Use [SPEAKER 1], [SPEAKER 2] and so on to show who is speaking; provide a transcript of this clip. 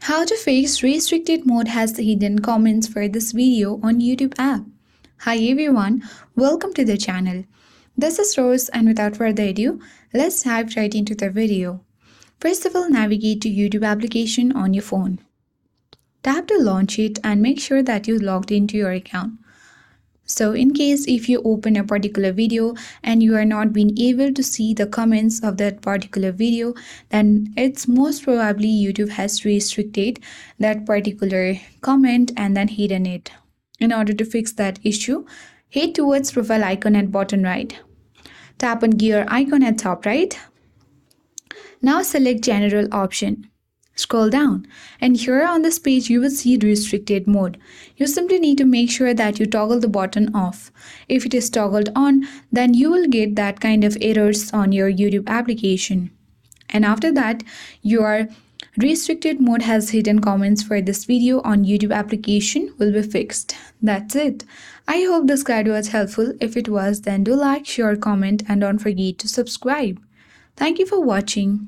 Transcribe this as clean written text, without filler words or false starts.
[SPEAKER 1] How to fix restricted mode has hidden comments for this video on YouTube app. Hi everyone, welcome to the channel. This is Rose and without further ado, let's dive right into the video. First of all, navigate to YouTube application on your phone. Tap to launch it and make sure that you logged into your account. So in case if you open a particular video and you are not being able to see the comments of that particular video, then it's most probably YouTube has restricted that particular comment and then hidden it. In order to fix that issue, head towards profile icon at bottom right. Tap on gear icon at top right. Now select general option. Scroll down and here on this page you will see restricted mode. You simply need to make sure that you toggle the button off. If it is toggled on, then you will get that kind of errors on your YouTube application. And after that, your restricted mode has hidden comments for this video on YouTube application will be fixed. That's it. I hope this guide was helpful. If it was, then do like, share, comment and don't forget to subscribe. Thank you for watching.